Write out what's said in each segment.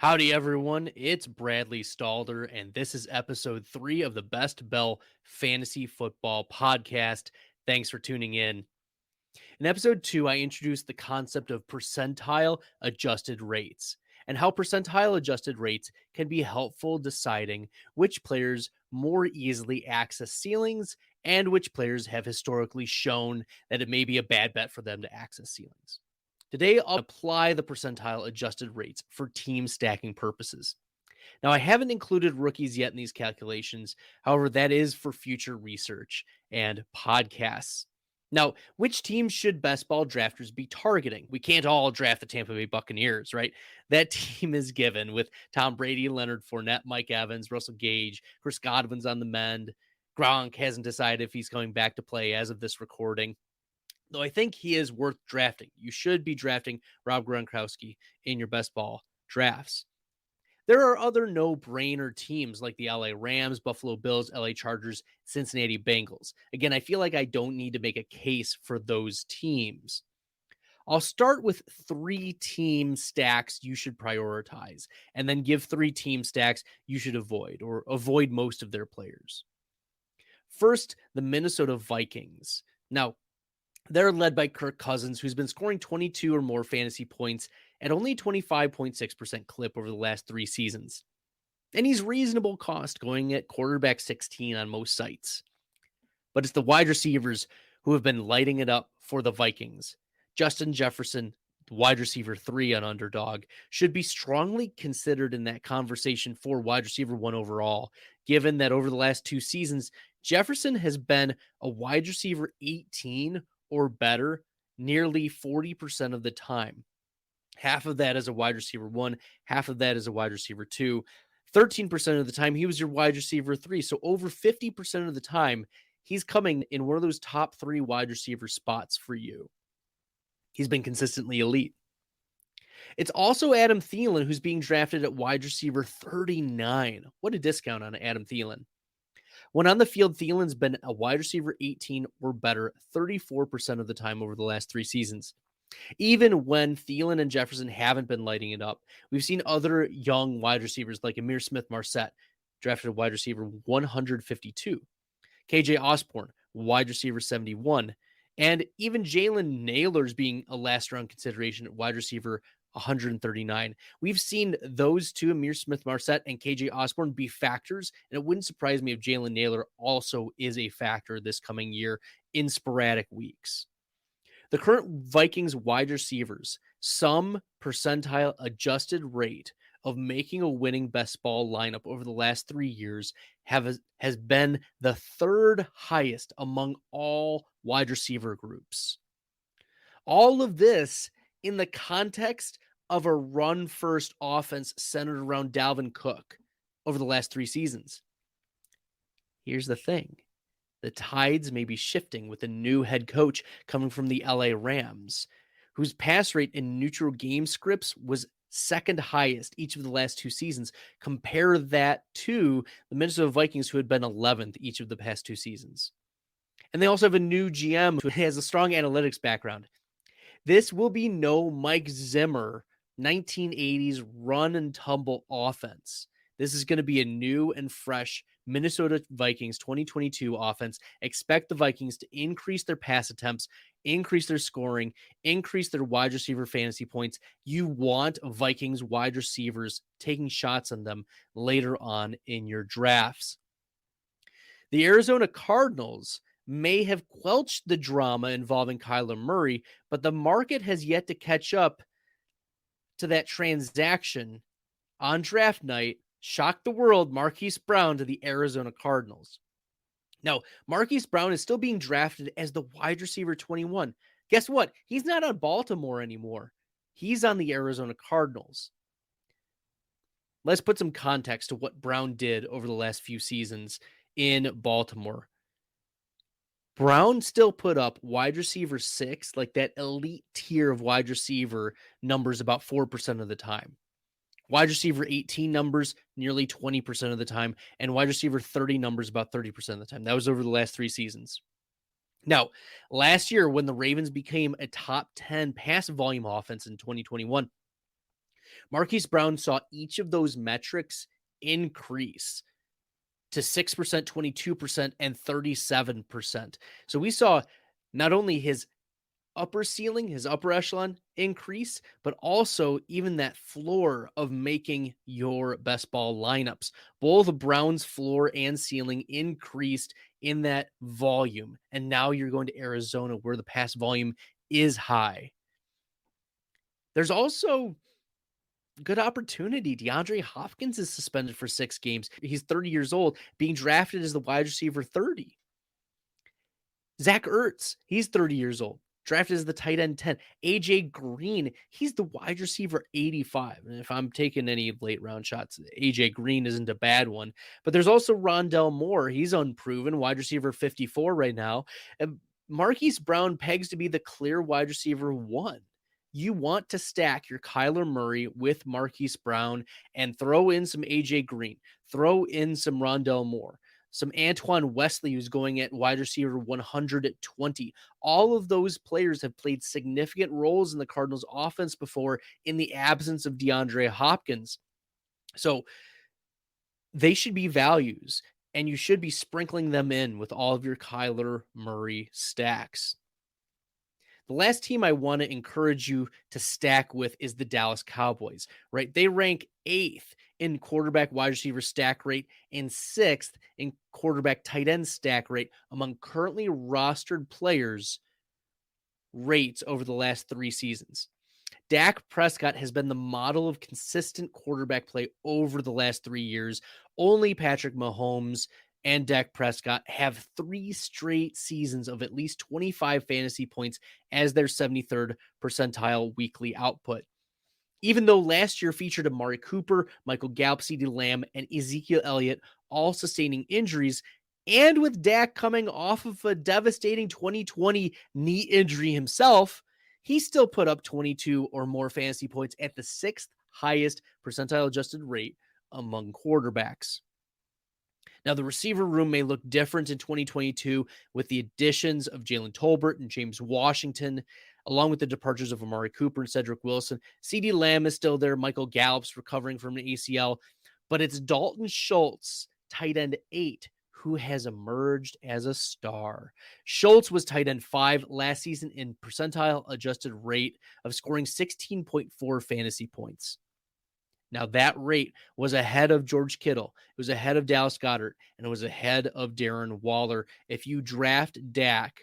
Howdy, everyone. It's Bradley Stalder, and this is episode 3 of the Best Bell Fantasy Football Podcast. Thanks for tuning in. In episode 2, I introduced the concept of percentile adjusted rates and how percentile adjusted rates can be helpful deciding which players more easily access ceilings and which players have historically shown that it may be a bad bet for them to access ceilings. Today, I'll apply the percentile adjusted rates for team stacking purposes. Now, I haven't included rookies yet in these calculations. However, that is for future research and podcasts. Now, which teams should best ball drafters be targeting? We can't all draft the Tampa Bay Buccaneers, right? That team is given with Tom Brady, Leonard Fournette, Mike Evans, Russell Gage, Chris Godwin's on the mend. Gronk hasn't decided if he's coming back to play as of this recording, though I think he is worth drafting. You should be drafting Rob Gronkowski in your best ball drafts. There are other no-brainer teams like the LA Rams, Buffalo Bills, LA Chargers, Cincinnati Bengals. Again, I feel like I don't need to make a case for those teams. I'll start with 3 team stacks you should prioritize, and then give 3 team stacks you should avoid, or avoid most of their players. First, the Minnesota Vikings. Now, they're led by Kirk Cousins, who's been scoring 22 or more fantasy points at only 25.6% clip over the last 3 seasons. And he's reasonable cost, going at quarterback 16 on most sites. But it's the wide receivers who have been lighting it up for the Vikings. Justin Jefferson, wide receiver 3 on Underdog, should be strongly considered in that conversation for wide receiver 1 overall, given that over the last 2 seasons, Jefferson has been a wide receiver 18 or better nearly 40% of the time. Half of that is a wide receiver 1, half of that is a wide receiver 2. 13% of the time, he was your wide receiver 3. So over 50% of the time, he's coming in one of those top 3 wide receiver spots for you. He's been consistently elite. It's also Adam Thielen, who's being drafted at wide receiver 39. What a discount on Adam Thielen. When on the field, Thielen's been a wide receiver 18 or better 34% of the time over the last 3 seasons. Even when Thielen and Jefferson haven't been lighting it up, we've seen other young wide receivers like Amir Smith-Marset, drafted a wide receiver 152. KJ Osborne, wide receiver 71. And even Jalen Nailor's being a last round consideration at wide receiver 139. We've seen those two, Amir Smith-Marset and KJ Osborne, be factors, and it wouldn't surprise me if Jalen Nailor also is a factor this coming year in sporadic weeks. The current Vikings wide receivers, some percentile adjusted rate of making a winning best ball lineup over the last 3 years has been the 3rd highest among all wide receiver groups. All of this in the context of a run-first offense centered around Dalvin Cook over the last 3 seasons. Here's the thing. The tides may be shifting with a new head coach coming from the LA Rams, whose pass rate in neutral game scripts was 2nd highest each of the last 2 seasons. Compare that to the Minnesota Vikings, who had been 11th each of the past 2 seasons. And they also have a new GM who has a strong analytics background. This will be no Mike Zimmer 1980s run and tumble offense. This is going to be a new and fresh Minnesota Vikings 2022 offense. Expect the Vikings to increase their pass attempts, increase their scoring, increase their wide receiver fantasy points. You want Vikings wide receivers taking shots on them later on in your drafts. The Arizona Cardinals may have quelched the drama involving Kyler Murray, but the market has yet to catch up to that transaction. On draft night, shocked the world, Marquis Brown to the Arizona Cardinals. Now, Marquis Brown is still being drafted as the wide receiver 21. Guess what? He's not on Baltimore anymore. He's on the Arizona Cardinals. Let's put some context to what Brown did over the last few seasons in Baltimore. Brown still put up wide receiver 6, like that elite tier of wide receiver numbers, about 4% of the time. Wide receiver 18 numbers nearly 20% of the time, and wide receiver 30 numbers about 30% of the time. That was over the last 3 seasons. Now, last year when the Ravens became a top 10 pass volume offense in 2021, Marquis Brown saw each of those metrics increase to 6%, 22%, and 37%. So we saw not only his upper ceiling, his upper echelon increase, but also even that floor of making your best ball lineups. Both Brown's floor and ceiling increased in that volume. And now you're going to Arizona where the pass volume is high. There's also good opportunity. DeAndre Hopkins is suspended for 6 games. He's 30 years old, being drafted as the wide receiver 30. Zach Ertz, he's 30 years old, drafted as the tight end 10. AJ Green, he's the wide receiver 85. And if I'm taking any late round shots, AJ Green isn't a bad one. But there's also Rondell Moore. He's unproven, wide receiver 54 right now. And Marquise Brown pegs to be the clear wide receiver 1. You want to stack your Kyler Murray with Marquise Brown and throw in some AJ Green, throw in some Rondell Moore, some Antoine Wesley, who's going at wide receiver 120. All of those players have played significant roles in the Cardinals offense before in the absence of DeAndre Hopkins. So they should be values, and you should be sprinkling them in with all of your Kyler Murray stacks. The last team I want to encourage you to stack with is the Dallas Cowboys, right? They rank 8th in quarterback wide receiver stack rate and 6th in quarterback tight end stack rate among currently rostered players rates over the last 3 seasons. Dak Prescott has been the model of consistent quarterback play over the last 3 years. Only Patrick Mahomes and Dak Prescott have 3 straight seasons of at least 25 fantasy points as their 73rd percentile weekly output. Even though last year featured Amari Cooper, Michael Gallup, CeeDee Lamb, and Ezekiel Elliott all sustaining injuries, and with Dak coming off of a devastating 2020 knee injury himself, he still put up 22 or more fantasy points at the 6th highest percentile adjusted rate among quarterbacks. Now, the receiver room may look different in 2022 with the additions of Jalen Tolbert and James Washington, along with the departures of Amari Cooper and Cedric Wilson. CeeDee Lamb is still there. Michael Gallup's recovering from an ACL, but it's Dalton Schultz, tight end 8, who has emerged as a star. Schultz was tight end 5 last season in percentile adjusted rate of scoring 16.4 fantasy points. Now, that rate was ahead of George Kittle. It was ahead of Dallas Goedert, and it was ahead of Darren Waller. If you draft Dak,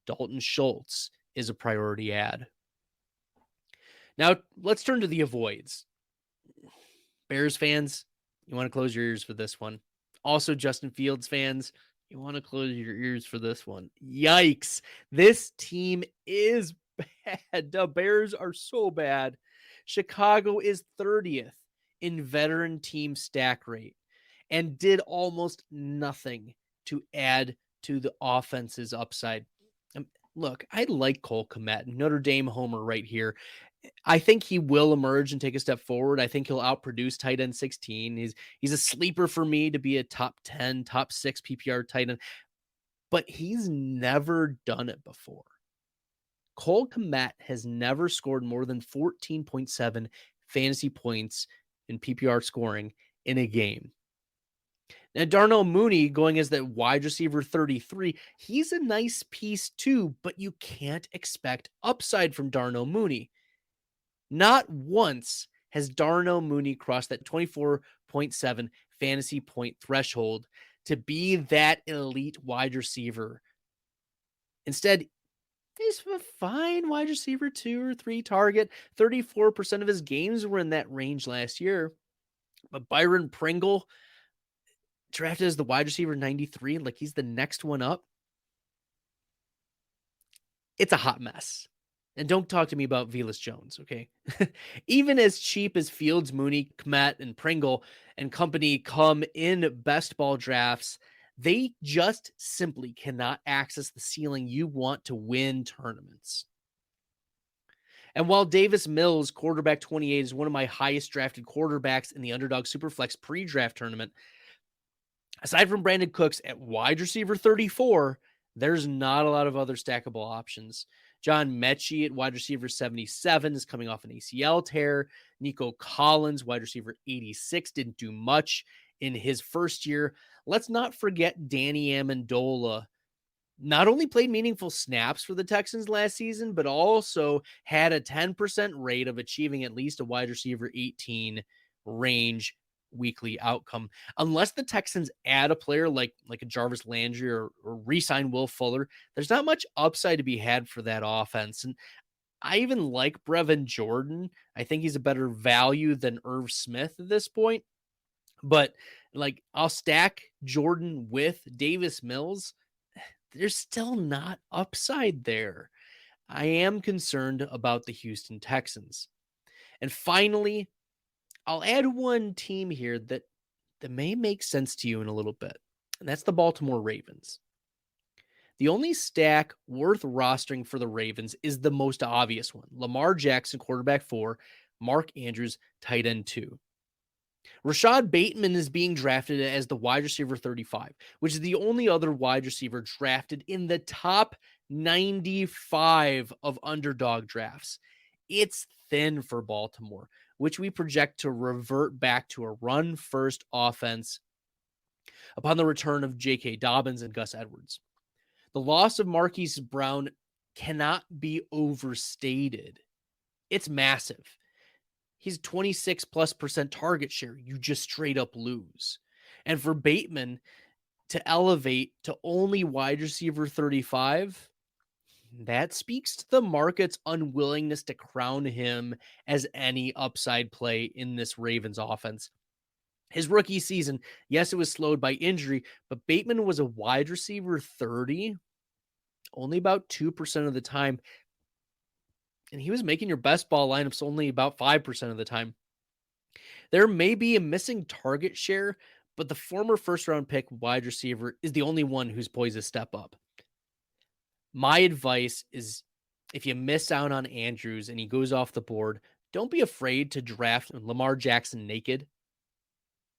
Dalton Schultz is a priority add. Now, let's turn to the avoids. Bears fans, you want to close your ears for this one. Also, Justin Fields fans, you want to close your ears for this one. Yikes. This team is bad. The Bears are so bad. Chicago is 30th in veteran team stack rate and did almost nothing to add to the offense's upside. Look, I like Cole Kmet, Notre Dame homer right here. I think he will emerge and take a step forward. I think he'll outproduce tight end 16. He's a sleeper for me to be a top 10, top 6 PPR tight end, but he's never done it before. Cole Kmet has never scored more than 14.7 fantasy points in PPR scoring in a game. Now, Darnell Mooney going as that wide receiver 33, he's a nice piece too, but you can't expect upside from Darnell Mooney. Not once has Darnell Mooney crossed that 24.7 fantasy point threshold to be that elite wide receiver. Instead, he's a fine wide receiver 2 or 3 target. 34% of his games were in that range last year. But Byron Pringle, drafted as the wide receiver 93, like he's the next one up. It's a hot mess. And don't talk to me about Velus Jones, okay? Even as cheap as Fields, Mooney, Kmet, and Pringle and company come in best ball drafts, they just simply cannot access the ceiling you want to win tournaments. And while Davis Mills, quarterback 28, is one of my highest drafted quarterbacks in the Underdog Superflex pre-draft tournament, aside from Brandon Cooks at wide receiver 34, there's not a lot of other stackable options. John Mechie at wide receiver 77 is coming off an ACL tear. Nico Collins, wide receiver 86, didn't do much in his first year. Let's not forget Danny Amendola. Not only played meaningful snaps for the Texans last season, but also had a 10% rate of achieving at least a wide receiver 18 range weekly outcome. Unless the Texans add a player like a Jarvis Landry or re-sign Will Fuller, there's not much upside to be had for that offense. And I even like Brevin Jordan. I think he's a better value than Irv Smith at this point. But like, I'll stack Jordan with Davis Mills. There's still not upside there. I am concerned about the Houston Texans. And finally, I'll add one team here that may make sense to you in a little bit, and that's the Baltimore Ravens. The only stack worth rostering for the Ravens is the most obvious one. Lamar Jackson, quarterback 4, Mark Andrews, tight end 2. Rashad Bateman is being drafted as the wide receiver 35, which is the only other wide receiver drafted in the top 95 of underdog drafts. It's thin for Baltimore, which we project to revert back to a run-first offense upon the return of J.K. Dobbins and Gus Edwards. The loss of Marquis Brown cannot be overstated. It's massive. He's 26+% target share. You just straight up lose. And for Bateman to elevate to only wide receiver 35, that speaks to the market's unwillingness to crown him as any upside play in this Ravens offense. His rookie season, yes, it was slowed by injury, but Bateman was a wide receiver 30 only about 2% of the time. And he was making your best ball lineups only about 5% of the time. There may be a missing target share, but the former first-round pick wide receiver is the only one who's poised to step up. My advice is, if you miss out on Andrews and he goes off the board, don't be afraid to draft Lamar Jackson naked.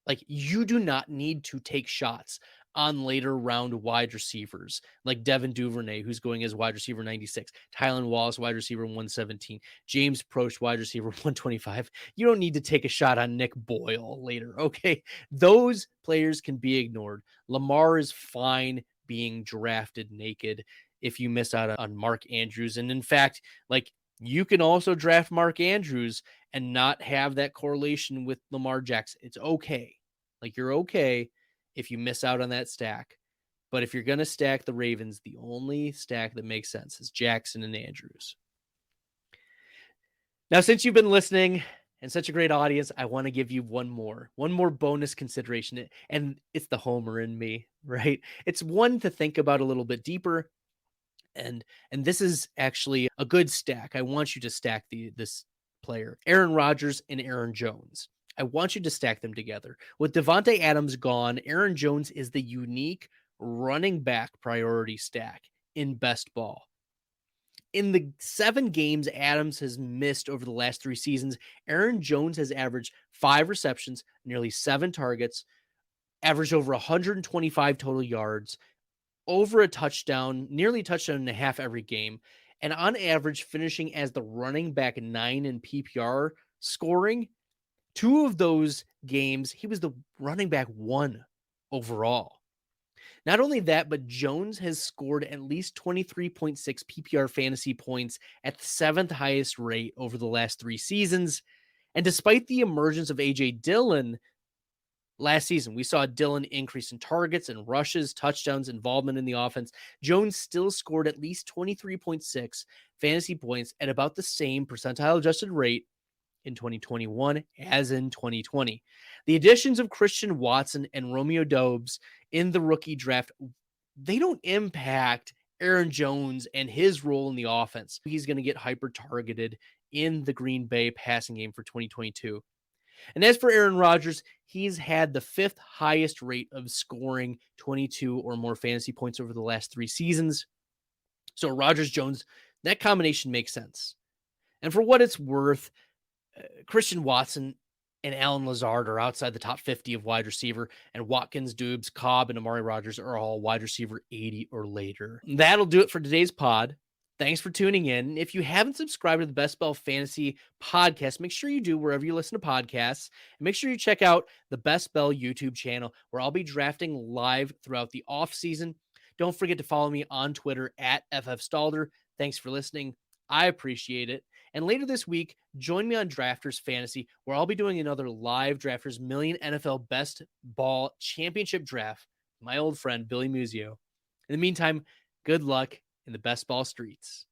Like, you do not need to take shots on later round wide receivers like Devin Duvernay, who's going as wide receiver 96, Tylen Wallace, wide receiver 117, James Proche, wide receiver 125. You don't need to take a shot on Nick Boyle later, okay? Those players can be ignored. Lamar is fine being drafted naked if you miss out on Mark Andrews. And in fact, like, you can also draft Mark Andrews and not have that correlation with Lamar Jackson. It's okay. Like, you're okay if you miss out on that stack. But if you're going to stack the Ravens, the only stack that makes sense is Jackson and Andrews. Now, since you've been listening and such a great audience, I want to give you one more bonus consideration. And it's the homer in me, right? It's one to think about a little bit deeper. And this is actually a good stack. I want you to stack this player, Aaron Rodgers and Aaron Jones. I want you to stack them together. With Devontae Adams gone, Aaron Jones is the unique running back priority stack in best ball. In the 7 games Adams has missed over the last 3 seasons, Aaron Jones has averaged 5 receptions, nearly 7 targets, averaged over 125 total yards, over a touchdown, nearly a touchdown and a half every game, and on average finishing as the running back 9 in PPR scoring. 2 of those games, he was the running back 1 overall. Not only that, but Jones has scored at least 23.6 PPR fantasy points at the 7th highest rate over the last 3 seasons. And despite the emergence of A.J. Dillon last season, we saw Dillon increase in targets and rushes, touchdowns, involvement in the offense. Jones still scored at least 23.6 fantasy points at about the same percentile adjusted rate in 2021 as in 2020. The additions of Christian Watson and Romeo Doubs in the rookie draft, they don't impact Aaron Jones and his role in the offense. He's going to get hyper targeted in the Green Bay passing game for 2022. And as for Aaron Rodgers, he's had the 5th highest rate of scoring 22 or more fantasy points over the last 3 seasons. So Rodgers Jones, that combination makes sense. And for what it's worth, Christian Watson and Allen Lazard are outside the top 50 of wide receiver, and Watkins, Doubs, Cobb, and Amari Rodgers are all wide receiver 80 or later. That'll do it for today's pod. Thanks for tuning in. If you haven't subscribed to the Best Ball Fantasy podcast, make sure you do wherever you listen to podcasts. And make sure you check out the Best Bell YouTube channel where I'll be drafting live throughout the off season. Don't forget to follow me on Twitter at FFStalder. Thanks for listening. I appreciate it. And later this week, join me on Drafters Fantasy, where I'll be doing another live Drafters Million NFL Best Ball Championship draft with my old friend Billy Muzio. In the meantime, good luck in the best ball streets.